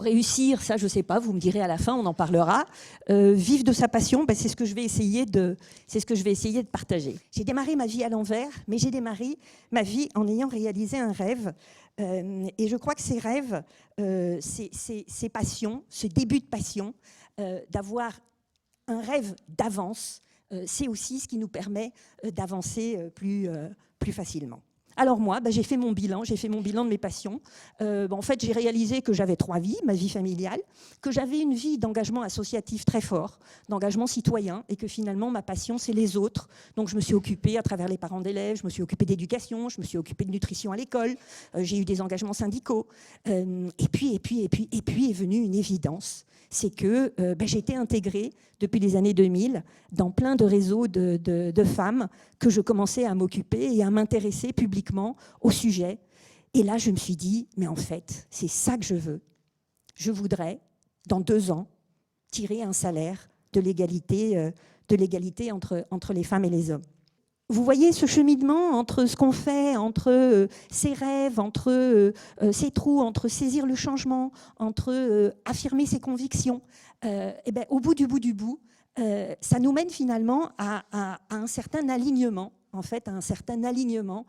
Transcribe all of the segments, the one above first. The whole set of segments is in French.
Réussir, ça je ne sais pas, vous me direz à la fin, on en parlera. Vivre de sa passion, c'est ce que je vais essayer de partager. J'ai démarré ma vie à l'envers, mais j'ai démarré ma vie en ayant réalisé un rêve. Et je crois que ces rêves, ces passions, ce début de passion, d'avoir un rêve d'avance, c'est aussi ce qui nous permet d'avancer plus facilement. Alors moi, j'ai fait mon bilan de mes passions. En fait, j'ai réalisé que j'avais 3 vies, ma vie familiale, que j'avais une vie d'engagement associatif très fort, d'engagement citoyen, et que finalement, ma passion, c'est les autres. Donc je me suis occupée à travers les parents d'élèves, je me suis occupée d'éducation, je me suis occupée de nutrition à l'école, j'ai eu des engagements syndicaux. Et puis est venue une évidence, c'est que j'ai été intégrée depuis les années 2000 dans plein de réseaux de femmes que je commençais à m'occuper et à m'intéresser publiquement au sujet. Et là, je me suis dit, mais en fait, c'est ça que je veux. Je voudrais, dans 2 ans, tirer un salaire de l'égalité entre les femmes et les hommes. Vous voyez ce cheminement entre ce qu'on fait, entre ses rêves, entre ses trous, entre saisir le changement, entre affirmer ses convictions. Au bout du bout, ça nous mène finalement à un certain alignement, en fait, à un certain alignement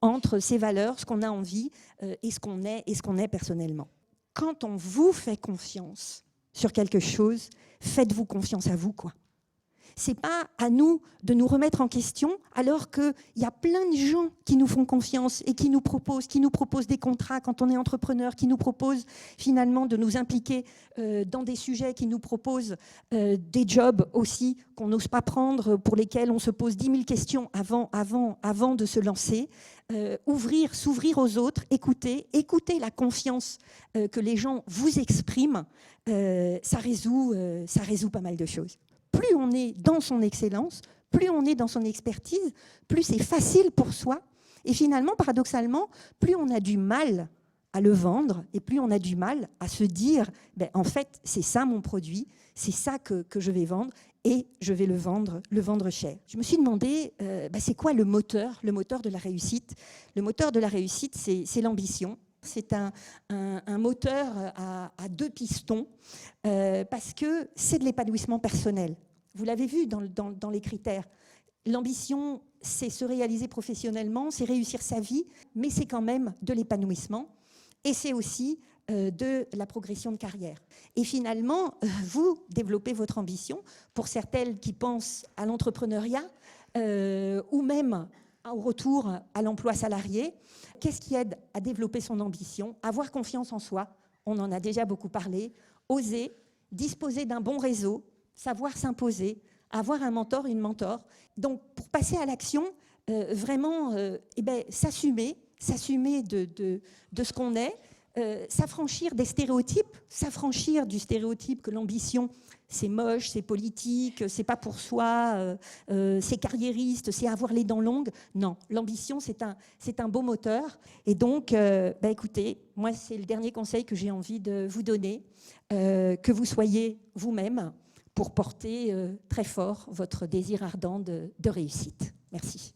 entre ces valeurs, ce qu'on a envie et ce qu'on est personnellement. Quand on vous fait confiance sur quelque chose, faites-vous confiance à vous, quoi. C'est pas à nous de nous remettre en question alors qu'il y a plein de gens qui nous font confiance et qui nous proposent des contrats quand on est entrepreneur, qui nous proposent finalement de nous impliquer dans des sujets, qui nous proposent des jobs aussi qu'on n'ose pas prendre, pour lesquels on se pose 10 000 questions avant de se lancer. S'ouvrir aux autres, écouter la confiance que les gens vous expriment, ça résout pas mal de choses. Plus on est dans son excellence, plus on est dans son expertise, plus c'est facile pour soi. Et finalement, paradoxalement, plus on a du mal à le vendre et plus on a du mal à se dire en fait, c'est ça mon produit, c'est ça que je vais vendre et je vais le vendre cher. Je me suis demandé, c'est quoi le moteur de la réussite? Le moteur de la réussite, c'est l'ambition. C'est un moteur à 2 pistons parce que c'est de l'épanouissement personnel. Vous l'avez vu dans les critères. L'ambition, c'est se réaliser professionnellement, c'est réussir sa vie, mais c'est quand même de l'épanouissement et c'est aussi de la progression de carrière. Et finalement, vous développez votre ambition. Pour certaines qui pensent à l'entrepreneuriat ou même au retour à l'emploi salarié, qu'est-ce qui aide à développer son ambition? Avoir confiance en soi, on en a déjà beaucoup parlé, oser, disposer d'un bon réseau, savoir s'imposer, avoir un mentor, une mentor. Donc, pour passer à l'action, vraiment, s'assumer de ce qu'on est, s'affranchir des stéréotypes, s'affranchir du stéréotype que l'ambition, c'est moche, c'est politique, c'est pas pour soi, c'est carriériste, c'est avoir les dents longues. Non, l'ambition, c'est un beau moteur. Et donc, écoutez, moi, c'est le dernier conseil que j'ai envie de vous donner, que vous soyez vous-même pour porter très fort votre désir ardent de réussite. Merci.